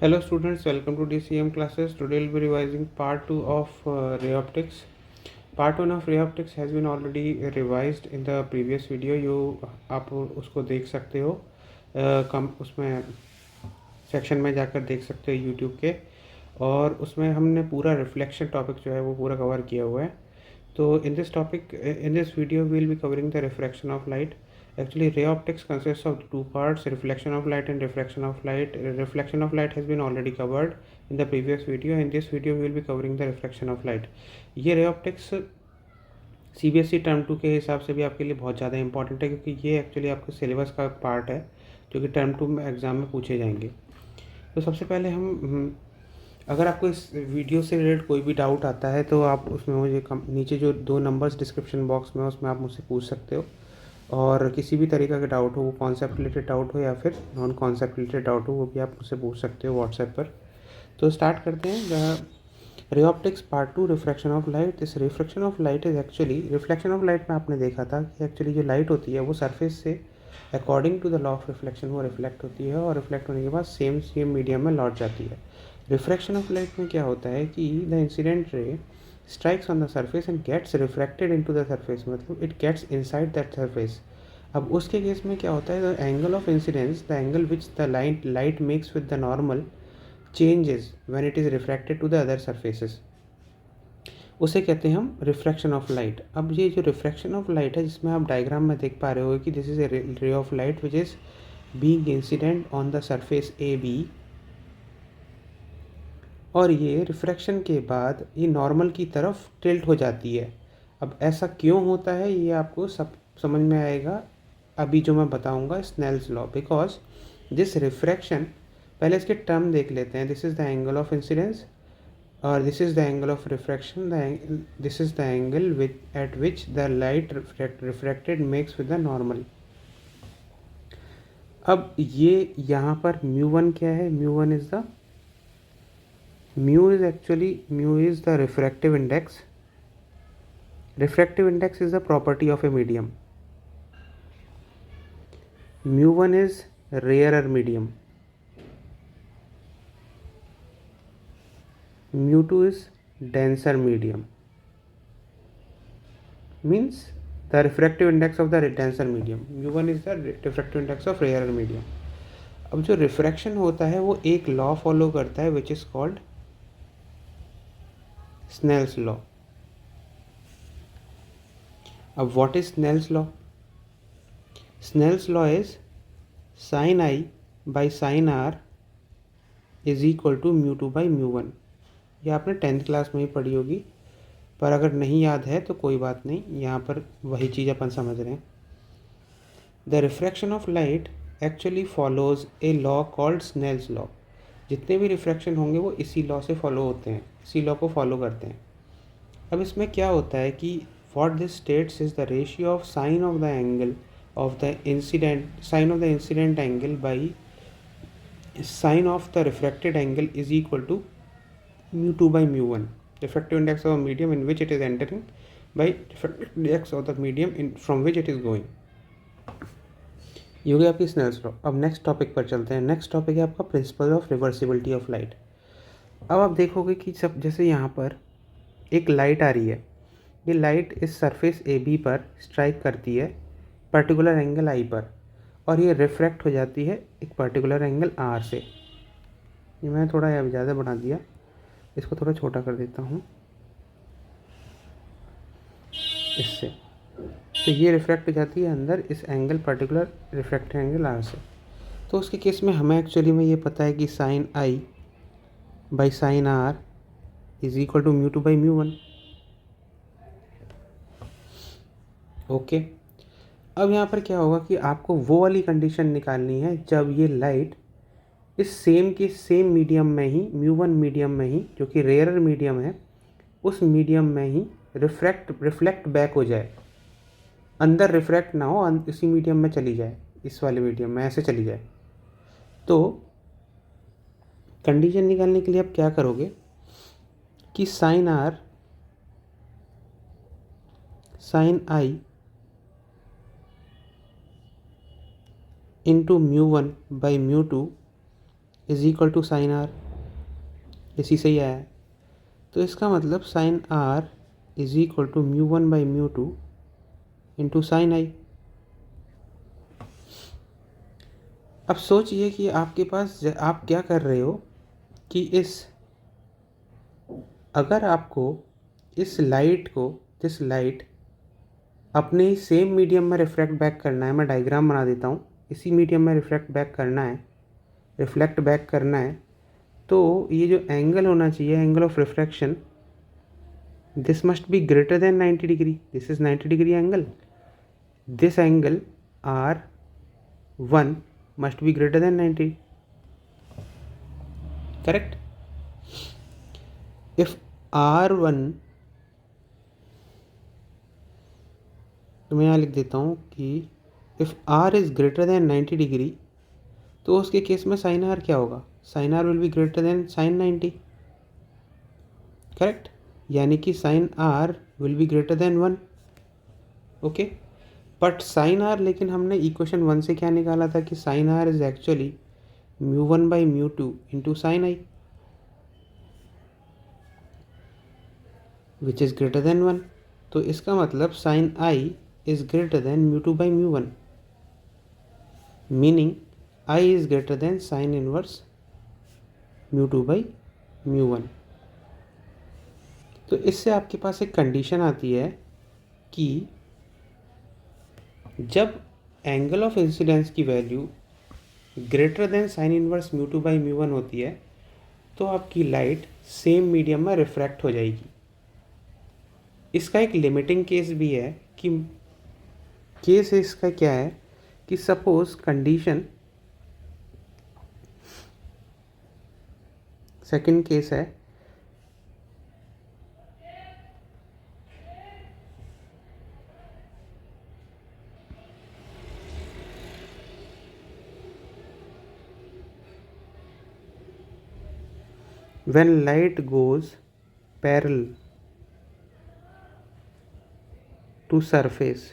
Hello students, welcome to DCM classes. Today we'll be revising part 2 of ray optics. Part 1 of ray optics has been already revised in the previous video. आप उसको देख सकते हो कम उसमें section में जाकर देख सकते हो यूट्यूब के, और उसमें हमने पूरा रिफ्लेक्शन टॉपिक जो है वो पूरा कवर किया हुआ है. तो in this video we'll be covering the refraction of light. Actually, ray optics consists of two parts: reflection of light and refraction of light. Reflection of light has been already covered in the previous video. In this video we will be covering the refraction of light. ये ray optics CBSE term 2 के हिसाब से भी आपके लिए बहुत ज़्यादा important है, क्योंकि ये एक्चुअली आपके सिलेबस का पार्ट है जो कि टर्म 2 में एग्ज़ाम में पूछे जाएंगे. तो सबसे पहले अगर आपको इस वीडियो से रिलेटेड कोई भी डाउट आता है तो आप उसमें मुझे नीचे जो 2 नंबर्स डिस्क्रिप्शन बॉक्स में उसमें आप मुझसे पूछ सकते हो. और किसी भी तरीक़े का डाउट हो, वो कॉन्सेप्ट रिलेटेड डाउट हो या फिर नॉन कॉन्सेप्ट रिलेटेड डाउट हो, वो भी आप मुझसे पूछ सकते हो व्हाट्सएप पर. तो स्टार्ट करते हैं. Ray optics part 2, refraction of light. इस refraction of light is actually, reflection of light में आपने देखा था कि एक्चुअली जो लाइट होती है वो सरफेस से according to the law of reflection वो रिफ्लेक्ट होती है, और रिफ्लेक्ट होने के बाद सेम मीडियम में लौट जाती है. रिफ्रैक्शन ऑफ लाइट में क्या होता है कि the incident ray strikes on the surface and gets refracted into the surface, मतलब it gets inside that surface. अब उसके केस में क्या होता है, the angle of incidence, the angle which the light makes with the normal changes when it is refracted to the other surfaces. उसे कहते हैं हम रिफ्रैक्शन ऑफ लाइट. अब ये जो रिफ्रैक्शन ऑफ लाइट है, जिसमें आप डायग्राम में देख पा रहे हो कि this is a ray of light which is being incident on the surface A B, और ये रिफ्रैक्शन के बाद ये नॉर्मल की तरफ टिल्ट हो जाती है. अब ऐसा क्यों होता है ये आपको सब समझ में आएगा अभी जो मैं बताऊंगा, Snell's law. Because this refraction, पहले इसके टर्म देख लेते हैं. This is the angle of incidence और this is the angle of refraction. This is the angle at which the light refracted makes with the normal. अब ये यहाँ पर μ1 क्या है? μ1 is the mu is the refractive index. Refractive index is the property of a medium. mu1 is rarer medium. mu2 is denser medium. Means the refractive index of the denser medium. mu1 is the refractive index of rarer medium. अब जो refraction होता है वो एक law follow करता है which is called Snell's law. अब what is Snell's law? Snell's law is sin I by sin R is equal to mu2 by mu1. ये आपने 10th क्लास में ही पढ़ी होगी, पर अगर नहीं याद है तो कोई बात नहीं, यहाँ पर वही चीज़ अपन समझ रहे हैं. The refraction of light actually follows a law called Snell's law. जितने भी रिफ्रैक्शन होंगे वो इसी लॉ से फॉलो होते हैं, इसी लॉ को फॉलो करते हैं. अब इसमें क्या होता है कि what this states is the ratio of sine of the angle of the incident angle by sine of the refracted angle is equal to mu2 by mu1. Refractive index of a medium in which it is entering by refractive index of the medium from which it is going. ये हो गया आपकी Snell's law. अब next topic पर चलते हैं. Next topic है आपका principal of reversibility of light. अब आप देखोगे कि सब जैसे यहाँ पर एक लाइट आ रही है, ये लाइट इस सरफेस ए बी पर स्ट्राइक करती है पर्टिकुलर एंगल आई पर, और ये रिफ्रैक्ट हो जाती है एक पर्टिकुलर एंगल आर से. ये मैंने थोड़ा यहाँ ज़्यादा बना दिया, इसको थोड़ा छोटा कर देता हूँ इससे. तो ये रिफ्रैक्ट हो जाती है अंदर इस angle particular refract angle R से. तो उसके केस में हमें एक्चुअली में ये पता है कि sine I by sine are is equal to mu2 by mu1. Okay. अब यहाँ पर क्या होगा कि आपको वो वाली कंडीशन निकालनी है जब ये लाइट इस सेम मीडियम में ही, mu1 मीडियम में ही, जो कि रेयर मीडियम है, उस मीडियम में ही रिफ्लेक्ट बैक हो जाए. अंदर रिफ्रैक्ट ना हो, इसी मीडियम में चली जाए, इस वाले मीडियम में ऐसे चली जाए. तो कंडीशन निकालने के लिए आप क्या करोगे कि sine i into mu1 by mu2 is equal to sine r, इसी से ही आया है। तो इसका मतलब sine are is equal to mu one by mu two into sine i. अब सोचिए कि आपके पास आप क्या कर रहे हो कि अगर आपको इस लाइट अपने ही सेम मीडियम में रिफ्लेक्ट बैक करना है, मैं डायग्राम बना देता हूँ, इसी मीडियम में रिफ्लेक्ट बैक करना है, तो ये जो एंगल होना चाहिए, angle of refraction, this must be greater than 90 degree, this is 90 degree angle, this angle R1 must be greater than 90, correct? If R1, तो मैं यहाँ लिख देता हूँ कि if R is greater than 90 degree, तो उसके केस में साइन आर क्या होगा, sine R will be greater than sine 90, correct? यानी कि sine R will be greater than 1, okay. But sine R, लेकिन हमने इक्वेशन 1 से क्या निकाला था कि sine are is actually mu one by mu two into sine I, which is greater than 1। तो इसका मतलब sine I is greater than mu two by mu one, meaning I is greater than sign inverse mu two by mu one. तो इससे आपके पास एक condition आती है कि जब एंगल ऑफ इंसिडेंस की value greater than sign inverse mu two by mu one होती है, तो आपकी लाइट सेम मीडियम में रिफ्रैक्ट हो जाएगी। इसका एक लिमिटिंग केस भी है कि केस इसका क्या है कि सपोज कंडीशन, सेकंड केस है when light goes parallel to surface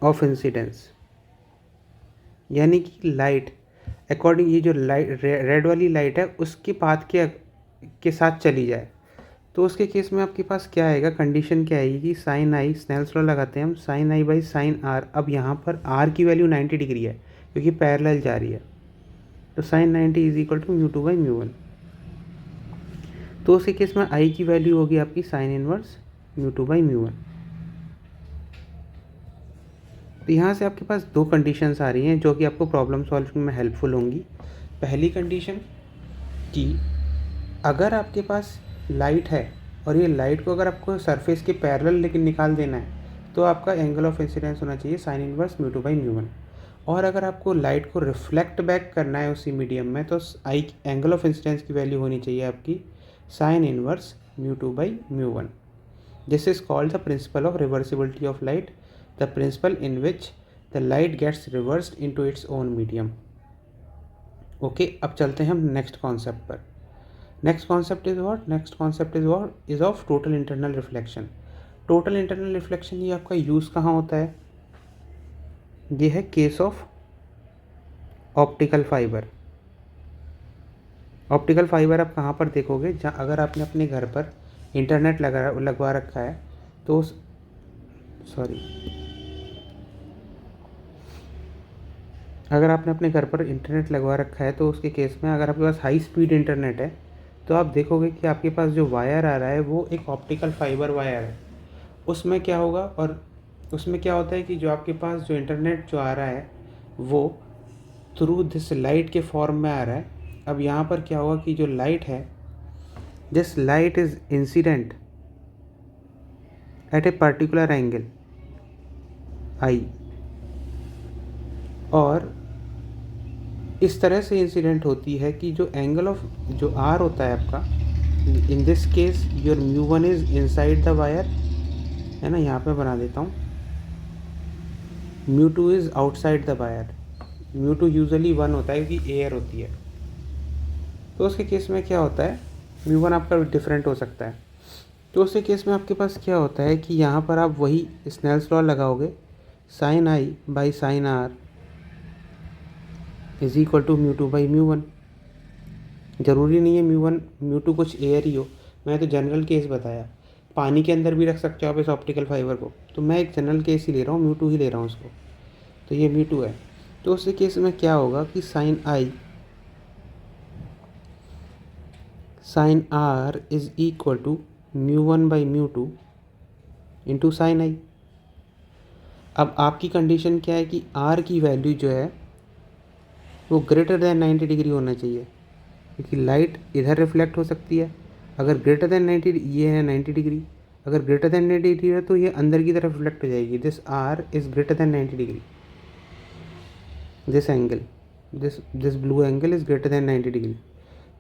of incidence, यानी कि लाइट अकॉर्डिंग, ये जो लाइट रेड वाली लाइट है उसके पाथ के साथ चली जाए, तो उसके केस में आपके पास क्या आएगा, कंडीशन क्या आएगी कि साइन आई, स्नेल्स लॉ लगाते हैं हम, sine I by sine R. अब यहाँ पर आर की वैल्यू 90 डिग्री है क्योंकि पैरेलल जा रही है, तो sine 90 is equal to mu two by mu one. तो उसके केस में आई की वैल्यू होगी आपकी sine inverse mu two by mu one. तो यहाँ से आपके पास दो कंडीशंस आ रही हैं जो कि आपको प्रॉब्लम सॉल्विंग में हेल्पफुल होंगी। पहली कंडीशन कि अगर आपके पास लाइट है और ये लाइट को अगर आपको सरफेस के पैरेलल लेकिन निकाल देना है, तो आपका एंगल ऑफ इंसिडेंस होना चाहिए sign inverse mu two by mu one. और अगर आपको लाइट को रिफ्लेक्ट बैक करना है उसी मीडियम में, तो आई एंगल ऑफ इंसिडेंस की वैल्यू होनी चाहिए आपकी sine inverse mu two by mu one. This is called the principle of reversibility of light, the principle in which the light gets reversed into its own medium. Okay, अब चलते हैं हम next concept पर। Next concept is what, next concept is of total internal reflection. Total internal reflection, ये आपका use कहाँ होता है, ये है case of optical fibre. Optical fibre आप कहाँ पर देखोगे, जहाँ अगर आपने अपने घर पर इंटरनेट लगवा रखा है तो अगर आपने अपने घर पर इंटरनेट लगवा रखा है तो उसके केस में अगर आपके पास हाई स्पीड इंटरनेट है तो आप देखोगे कि आपके पास जो वायर आ रहा है वो एक ऑप्टिकल फाइबर वायर है। उसमें क्या होगा, और उसमें क्या होता है कि जो आपके पास जो इंटरनेट जो आ रहा है वो थ्रू दिस लाइट के फॉर्म में आ रहा है। अब यहाँ पर क्या होगा कि जो लाइट है, this light is incident at a particular angle i, और इस तरह से इंसिडेंट होती है कि जो एंगल ऑफ जो आर होता है आपका, in this case your mu one is inside the wire, है ना, यहाँ पे बना देता हूँ, mu two is outside the wire. Mu two usually 1 होता है क्योंकि एयर होती है, तो उसके केस में क्या होता है, म्यू वन आपका डिफरेंट हो सकता है। तो उसके केस में आपके पास क्या होता है कि यहाँ पर आप वही स्नेल्स लॉ लगाओगे, sine I by sine are is equal to mu two by mu one. ज़रूरी नहीं है म्यू वन म्यू टू कुछ एयर ही हो, मैं तो जनरल केस बताया। पानी के अंदर भी रख सकते हो आप इस ऑप्टिकल फाइबर को, तो मैं एक जनरल केस ही ले रहा हूँ, म्यू टू ही ले रहा हूँ उसको। तो ये म्यू टू है, तो उस केस में क्या होगा कि sine are is equal to mu one by mu two into sine i. अब आपकी कंडीशन क्या है कि आर की वैल्यू जो है वो ग्रेटर देन 90 डिग्री होना चाहिए, क्योंकि लाइट इधर रिफ्लेक्ट हो सकती है। अगर ग्रेटर देन 90, ये है 90 डिग्री, अगर ग्रेटर देन 90 डिग्री है तो ये अंदर की तरफ रिफ्लेक्ट हो जाएगी। This r is greater than 90 degree, this angle, this blue angle is greater than 90 degree.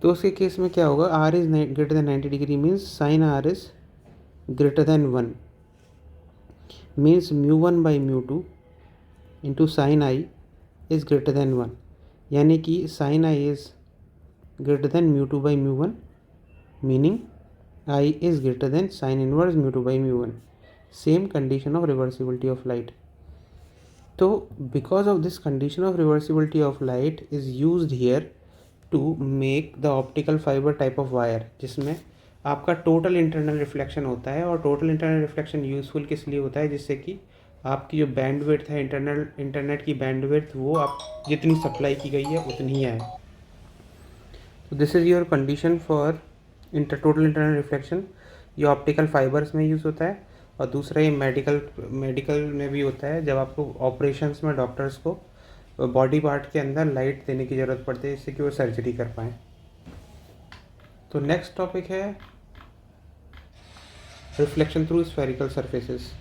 तो उसके केस में क्या होगा, r is greater than 90 degree means sine r is greater than 1, means mu one by mu two into sine i is greater than 1, यानी कि sine i is greater than mu 2 by mu 1, meaning I is greater than sin inverse mu 2 by mu 1. Same condition of reversibility of light. So because of this condition of reversibility of light is used here to make the optical fiber type of wire, जिसमें आपका total internal reflection होता है। और total internal reflection useful किस लिए होता है, जिससे कि आपकी जो बैंडविड्थ है इंटरनेट की बैंडविड्थ, वो आप जितनी सप्लाई की गई है उतनी ही आए। तो this is your condition for total internal reflection. ये ऑप्टिकल फाइबर्स में यूज़ होता है, और दूसरा ये मेडिकल में भी होता है, जब आपको ऑपरेशंस में डॉक्टर्स को बॉडी पार्ट के अंदर लाइट देने की ज़रूरत पड़ती है, जिससे कि वो सर्जरी कर पाएँ। तो नेक्स्ट टॉपिक है reflection through spherical surfaces.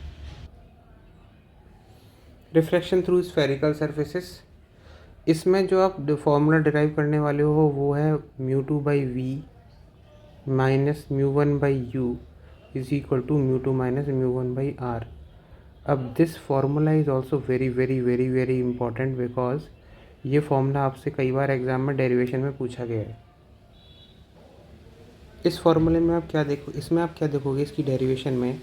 Reflection through spherical surfaces, इसमें जो आप फॉर्मूला डिराइव करने वाले हो वो है mu two by v minus mu one by u is equal to mu two minus mu one by R. अब this formula is also very very very very important, because ये formula आपसे कई बार exam में derivation में पूछा गया है। इस फार्मूले में आप क्या देखो, इसमें आप क्या देखोगे इसकी डेरिवेशन में,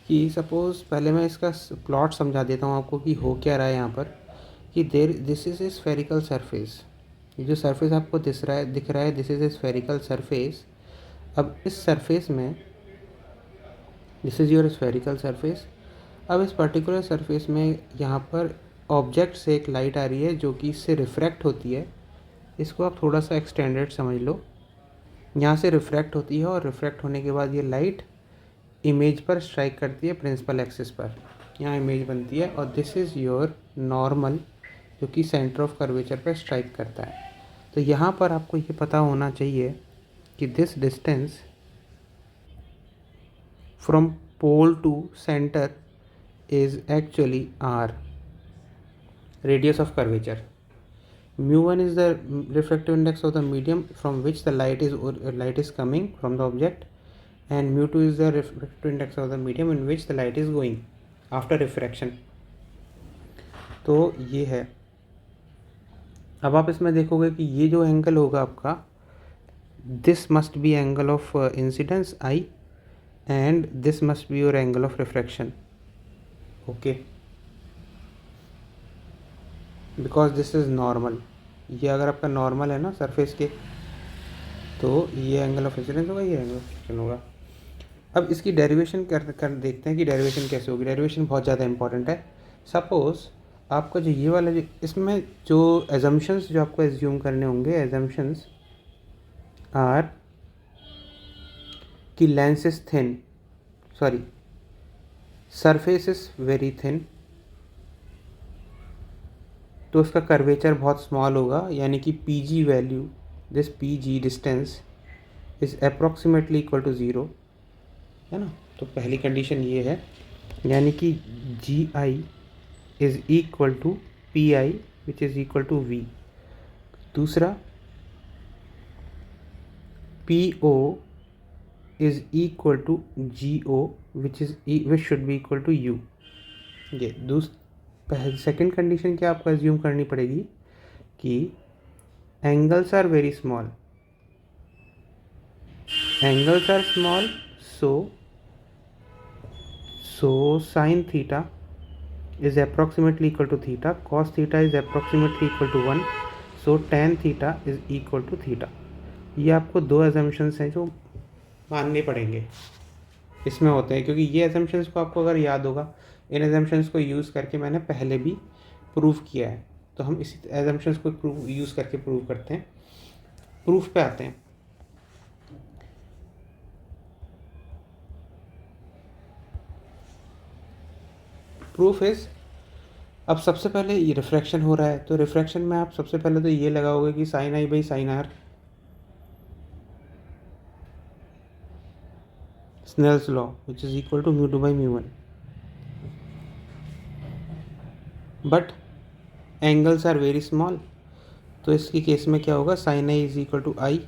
कि सपोज़ पहले मैं इसका प्लॉट समझा देता हूँ आपको कि हो क्या रहा है यहाँ पर, कि this is a spherical surface. ये जो सरफेस आपको दिख रहा है this is a spherical surface. अब इस सरफेस में, this is your spherical surface. अब इस पर्टिकुलर सरफेस में यहाँ पर ऑब्जेक्ट से एक लाइट आ रही है जो कि इससे रिफ्रैक्ट होती है। इसको आप थोड़ा सा एक्सटेंडेड समझ लो, यहाँ से रिफ्रैक्ट होती है, और रिफ्रैक्ट होने के बाद ये लाइट इमेज पर स्ट्राइक करती है प्रिंसिपल एक्सिस पर, यहाँ इमेज बनती है, और दिस इज़ योर नॉर्मल जो कि सेंटर ऑफ कर्वेचर पर स्ट्राइक करता है। तो यहाँ पर आपको ये पता होना चाहिए कि this distance from pole to centre is actually r, radius of curvature. Mu1 is the refractive index of the medium from which the light is coming from the object, and mu2 is the refractive index of the medium in which the light is going after refraction. तो ये है। अब आप इसमें देखोगे कि ये जो एंगल होगा आपका, this must be angle of incidence I, and this must be your angle of refraction. Okay, because this is normal. ये अगर आपका नॉर्मल है ना सरफेस के, तो ये एंगल ऑफ इंसिडेंस होगा, ये एंगल ऑफ रिफ्लेक्शन होगा। अब इसकी डेरिवेशन कर देखते हैं कि डेरिवेशन कैसे होगी। डेरिवेशन बहुत ज़्यादा इंपॉर्टेंट है। सपोज़ आपका जो ये वाला, जो इसमें जो एजम्पशंस जो आपको एज्यूम करने होंगे, एजम्पशंस आर कि lens is thin, sorry surface is very thin, तो उसका कर्वेचर बहुत स्मॉल होगा, यानी कि PG value, this PG distance is approximately equal to 0, है ना। तो पहली कंडीशन ये है, यानी कि GI is equal to PI which is equal to V। दूसरा PO is equal to GO which should be equal to U। ये सेकेंड कंडीशन क्या आपको एज्यूम करनी पड़ेगी कि angles are very small, angles are small, so sin theta is approximately equal to theta, cos theta is approximately equal to 1, so tan theta is equal to theta. ये आपको दो assumptions हैं जो मानने पड़ेंगे, इसमें होते हैं, क्योंकि ये एजम्पशंस को आपको अगर याद होगा, इन एजम्पशंस को यूज़ करके मैंने पहले भी प्रूव किया है, तो हम इसी एजम्पशंस को यूज़ करके प्रूव करते हैं। प्रूफ पे आते हैं। प्रूफ इज, अब सबसे पहले ये रिफ्रैक्शन हो रहा है, तो रिफ्रैक्शन में आप सबसे पहले तो ये लगाओगे कि sine I by sine r, Snell's law, which is equal to mu two by mu one. But angles are very small, तो इसकी केस में क्या होगा, sine I is equal to i,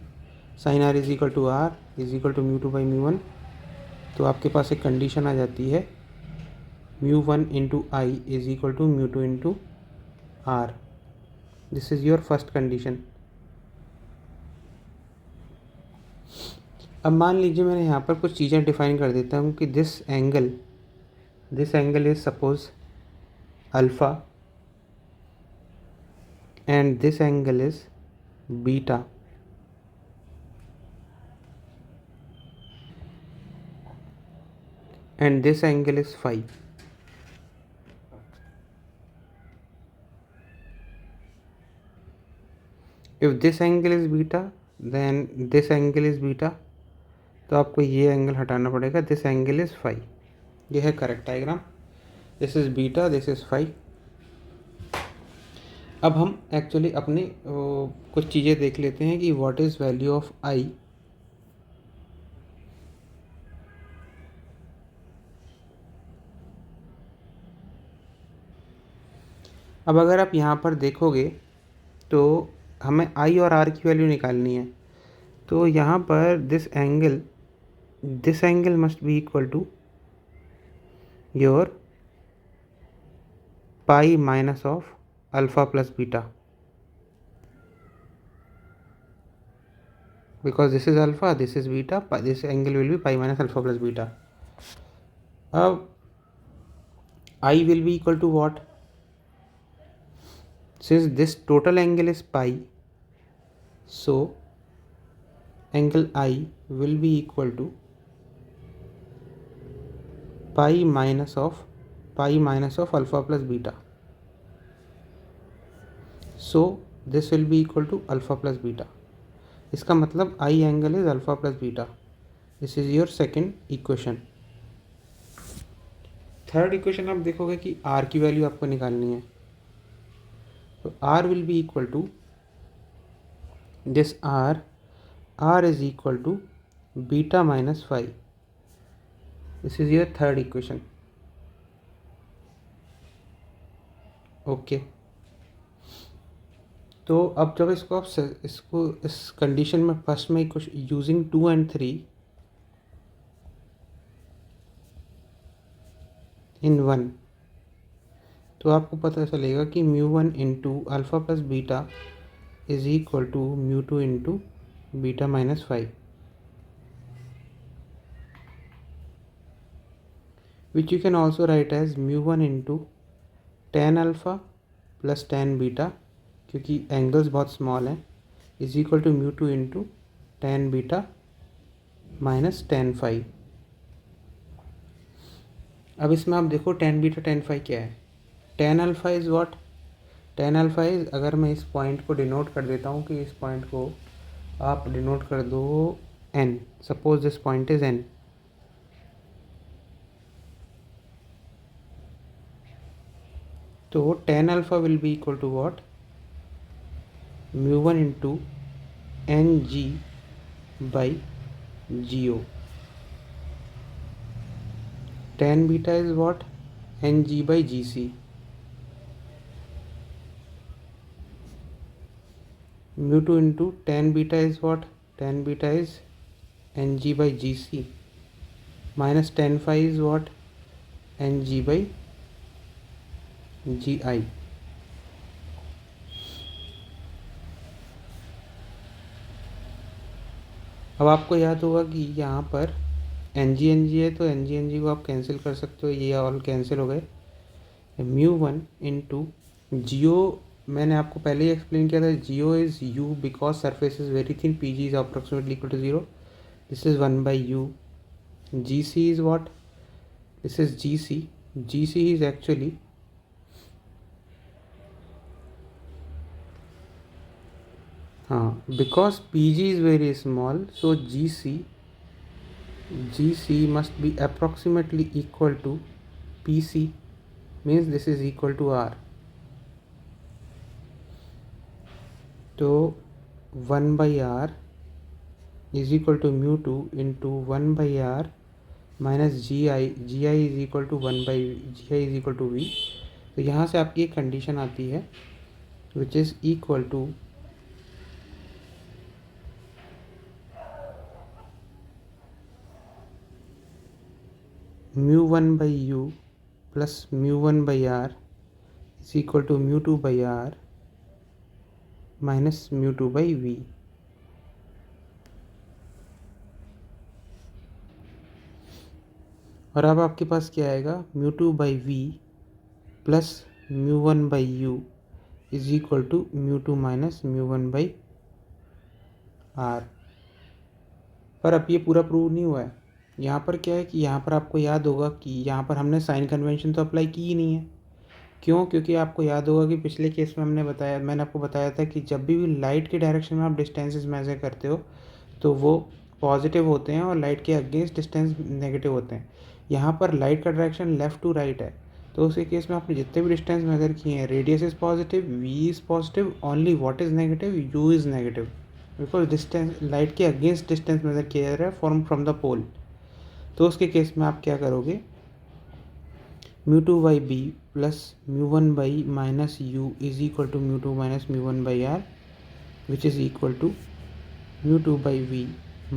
sine are is equal to r is equal to mu two by mu one. तो आपके पास एक condition आ जाती है, mu one into i is equal to mu two into are. This is your first condition. अब मान लीजिए मैंने यहाँ पर कुछ चीज़ें डिफाइन कर देता हूँ कि this angle is suppose alpha and this angle is beta, and this angle is phi. If this angle is beta, then this angle is beta, तो आपको ये एंगल हटाना पड़ेगा, दिस एंगल इज़ फाई। ये है correct diagram, this is beta, this is phi. अब हम actually अपनी कुछ चीज़ें देख लेते हैं कि व्हाट इज़ वैल्यू ऑफ आई। अब अगर आप यहाँ पर देखोगे तो हमें आई और आर की वैल्यू निकालनी है, तो यहाँ पर this angle must be equal to your pi minus of alpha plus beta, because this is alpha, this is beta, this angle will be pi minus alpha plus beta. अब I will be equal to what? Since this total angle is pi, so angle I will be equal to pi minus of alpha plus beta. So this will be equal to alpha plus beta. इसका मतलब i angle is alpha plus beta. This is your second equation. Third equation आप देखोगे कि are की value आपको निकालनी है, तो r will be equal to this r is equal to beta minus five. This is your third equation. Okay, तो अब जब इसको आप इस कंडीशन में फर्स्ट में कुछ यूजिंग 2 and 3 इन 1, तो आपको पता चलेगा कि mu one into alpha plus beta is equal to mu two into beta minus five, which you can also write as mu one into ten alpha plus ten beta, क्योंकि angles बहुत small हैं, is equal to mu two into ten beta minus ten five. अब इसमें आप देखो tan beta ten five क्या है। Tan alpha is what? Tan alpha is, अगर मैं इस पॉइंट को डिनोट कर देता हूँ कि इस पॉइंट को आप डिनोट कर दो N, suppose this point is N, तो tan alpha will be equal to what? Mu one into N G by G O. Tan beta is what? N G by G C. Mu two into ten beta is what? Tan beta is N G by G C minus ten five is what? N G by G I. अब आपको याद होगा कि यहाँ पर N G है, तो N G को आप कैंसिल कर सकते हो, ये ऑल कैंसिल हो गए। म्यू वन इंटू जियो मैंने आपको पहले ही एक्सप्लेन किया था, GO is U because surface is very thin, PG is approximately equal to 0. This is 1/U. GC is what? This is GC. GC is actually because PG is very small, so GC must be approximately equal to PC, means this is equal to R. तो 1/R is equal to mu2 into 1/R minus GI is equal to 1/GI is equal to V. तो यहाँ से आपकी एक condition आती है which is equal to mu1/U plus mu1/R is equal to mu2/R minus mu2/V. और अब आपके पास क्या आएगा, mu2/V plus mu1/U is equal to mu2 minus mu1/R. पर अब ये पूरा प्रूव नहीं हुआ है. यहाँ पर क्या है कि यहाँ पर आपको याद होगा कि यहाँ पर हमने साइन कन्वेंशन तो अप्लाई की ही नहीं है. क्यों? क्योंकि आपको याद होगा कि पिछले केस में मैंने आपको बताया था कि जब भी लाइट के डायरेक्शन में आप डिस्टेंसेस मेजर करते हो तो वो पॉजिटिव होते हैं और लाइट के अगेंस्ट डिस्टेंस नेगेटिव होते हैं. यहाँ पर लाइट का डायरेक्शन लेफ़्ट टू राइट है, तो उसके केस में आपने जितने भी डिस्टेंस मेजर किए हैं, radius is positive, V is positive, only what is negative, U is negative, because distance light के अगेंस्ट डिस्टेंस मेजर किया जा रहा है फ्रॉम द पोल. तो उसके केस में आप क्या करोगे, mu2/B plus mu1/ minus U is equal to mu2 minus mu1/R, which is equal to mu2/V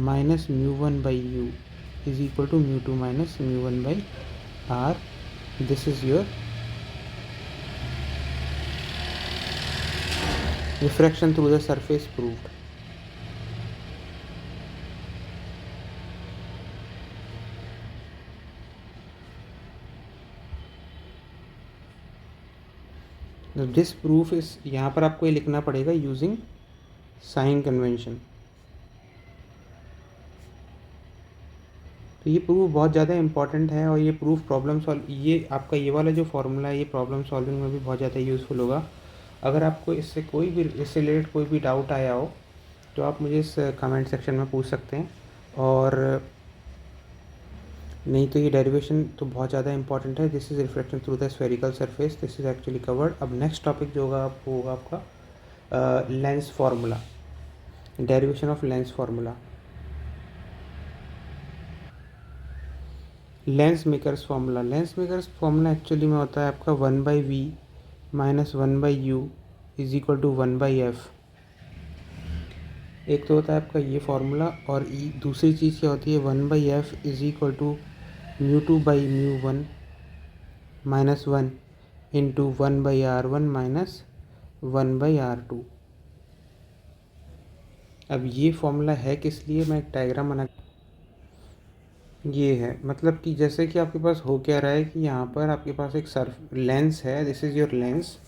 minus mu1/U is equal to mu2 minus mu1/R. This is your refraction through the surface proved. This proof इस यहाँ पर आपको ये लिखना पड़ेगा using sign convention. तो ये proof बहुत ज़्यादा इंपॉर्टेंट है और ये प्रूफ प्रॉब्लम सॉल्व, ये आपका ये वाला जो फॉर्मूला है ये प्रॉब्लम सॉल्विंग में भी बहुत ज़्यादा यूज़फुल होगा. अगर आपको इससे रिलेटेड कोई भी डाउट आया हो तो आप मुझे इस कमेंट सेक्शन में पूछ सकते हैं. और नहीं तो ये डेरिवेशन तो बहुत ज़्यादा इंपॉर्टेंट है. This is reflection through the spherical surface. This is actually covered. अब नेक्स्ट टॉपिक जो होगा आपका lens formula, derivation of lens formula. Lens makers formula actually में होता है आपका 1/V minus 1/U is equal to 1/F. एक तो होता है आपका ये फार्मूला, और दूसरी चीज़ क्या होती है, 1/F is equal to mu2/mu1 minus 1 into 1/R1 minus 1/R2. अब ये फॉर्मूला है किस लिए, मैं एक डायग्राम बना, ये है मतलब कि जैसे कि आपके पास हो क्या रहा है कि यहाँ पर आपके पास एक लेंस है. This is your lens.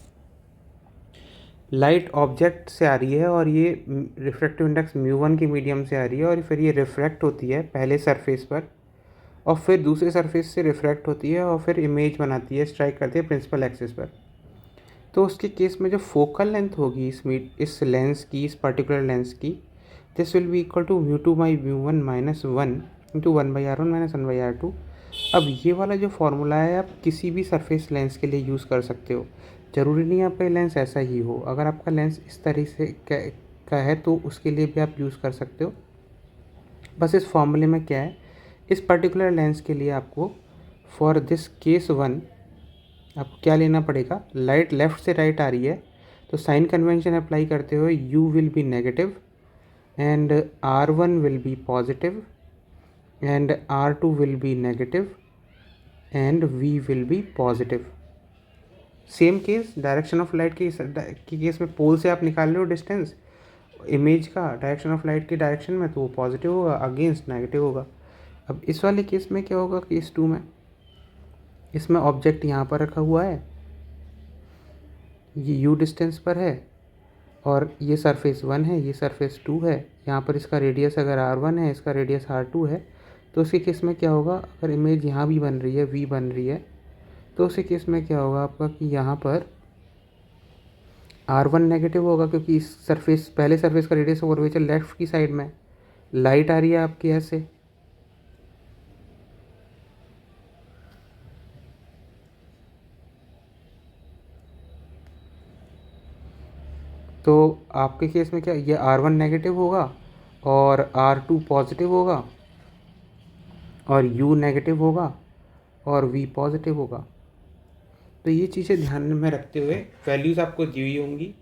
Light object से आ रही है और ये रिफ्रैक्टिव इंडेक्स mu1 के मीडियम से आ रही है, और फिर ये रिफ्रैक्ट होती है पहले सरफेस पर और फिर दूसरे सरफेस से रिफ्रैक्ट होती है और फिर इमेज बनाती है, स्ट्राइक करती है प्रिंसिपल एक्सिस पर. तो उसके केस में जो फोकल लेंथ होगी इस लेंस की, इस पर्टिकुलर लेंस की, this will be equal to mu2/mu1 minus 1 into 1/R1 minus 1/R2. अब ये वाला जो फार्मूला है आप किसी भी सरफेस लेंस के लिए यूज़ कर सकते हो. ज़रूरी नहीं आपका लेंस ऐसा ही हो. अगर आपका लेंस इस तरह से का है तो उसके लिए भी आप यूज़ कर सकते हो. बस इस फॉर्मूले में क्या है, इस पर्टिकुलर लेंस के लिए आपको फॉर दिस केस 1 आपको क्या लेना पड़ेगा, लाइट लेफ़्ट से राइट आ रही है तो साइन कन्वेंशन अप्लाई करते हुए U will be negative and R1 will be positive and R2 will be negative and V will be positive. Same case direction of light की केस में पोल से आप निकाल रहे हो डिस्टेंस इमेज का डायरेक्शन ऑफ लाइट की डायरेक्शन में, तो वो पॉजिटिव होगा, अगेंस्ट नेगेटिव होगा. अब इस वाले केस में क्या होगा, केस 2 में इसमें ऑब्जेक्ट यहाँ पर रखा हुआ है ये यू डिस्टेंस पर है और ये सरफेस 1 है, ये सरफेस 2 है। यहाँ पर इसका रेडियस अगर R1 है, इसका रेडियस R2 है, तो उसी केस में क्या होगा, अगर इमेज यहाँ भी बन रही है, V बन रही है, तो उसी केस में क्या होगा आपका कि यहाँ पर R1 नेगेटिव होगा, क्योंकि इस सरफेस, पहले सरफेस का रेडियस और कर्वेचर लेफ्ट की साइड में, लाइट आ रही है आपकी ऐसे, तो आपके केस में क्या, ये R1 नेगेटिव होगा और R2 पॉजिटिव होगा और U नेगेटिव होगा और V पॉजिटिव होगा। तो ये चीज़ें ध्यान में रखते हुए वैल्यूज़ आपको दी हुई होंगी।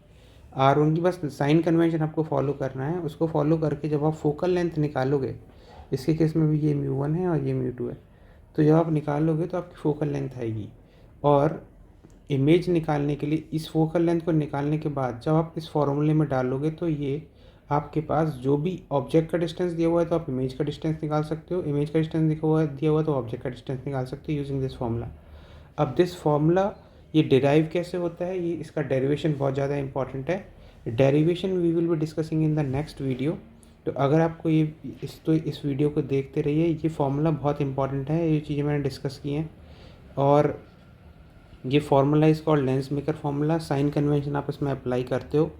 R1 की बस साइन कन्वेंशन आपको फॉलो करना है। उसको फॉलो करके जब आप फोकल लेंथ निकालोगे, इसके केस में भी ये μ1 है और ये μ2 है, तो जब आप निकालोगे तो आपकी फोकल लेंथ आएगी। और इमेज निकालने के लिए इस फोकल लेंथ को निकालने के बाद जब आप इस फॉर्मूले में डालोगे तो ये आपके पास जो भी ऑब्जेक्ट का डिस्टेंस दिया हुआ है तो आप इमेज का डिस्टेंस निकाल सकते हो, इमेज का डिस्टेंस दिया हुआ है तो ऑब्जेक्ट का डिस्टेंस निकाल सकते हो यूजिंग दिस फॉर्मूला। अब दिस फॉर्मूला ये डिराइव कैसे होता है, ये इसका डेरिवेशन बहुत ज़्यादा इंपॉर्टेंट है। Derivation we will be discussing in the next video. तो अगर आपको ये इस वीडियो को देखते रहिए, ये फॉर्मूला बहुत इंपॉर्टेंट है, ये चीज़ें मैंने डिस्कस की हैं। और ये formula is called lens maker formula. Sign convention आप इसमें अप्लाई करते हो,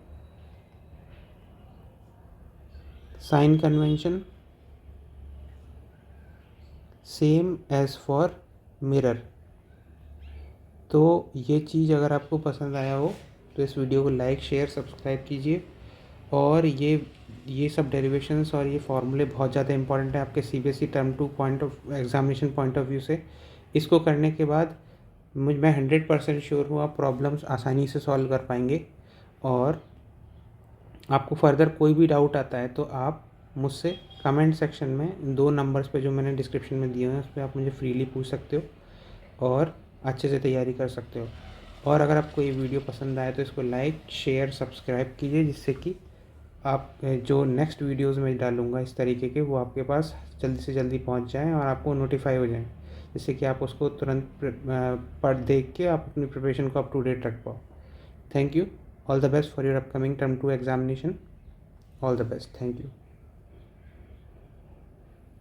sign convention same as for mirror. तो ये चीज़ अगर आपको पसंद आया हो तो इस वीडियो को लाइक शेयर सब्सक्राइब कीजिए। और ये सब डेरिवेशंस और ये फार्मूले बहुत ज़्यादा इंपॉर्टेंट है आपके CBSE term 2 point of examination point of view से। इसको करने के बाद मैं 100% श्योर हूँ आप प्रॉब्लम्स आसानी से सॉल्व कर पाएंगे। और आपको फर्दर कोई भी डाउट आता है तो आप मुझसे कमेंट सेक्शन में 2 नंबर्स पे जो मैंने डिस्क्रिप्शन में दिए हैं उस पर आप मुझे फ्रीली पूछ सकते हो और अच्छे से तैयारी कर सकते हो। और अगर आपको ये वीडियो पसंद आए तो इसको लाइक शेयर सब्सक्राइब कीजिए, जिससे कि आप जो नेक्स्ट वीडियोज़ में डालूँगा इस तरीके के वो आपके पास जल्दी से जल्दी पहुंच जाएं और आपको नोटिफाई हो जाएं, जिससे कि आप उसको तुरंत पढ़ देख के आप अपनी प्रिपरेशन को अप टू डेट रख पाओ। Thank you. All the best for your upcoming term 2 examination. All the best. Thank you.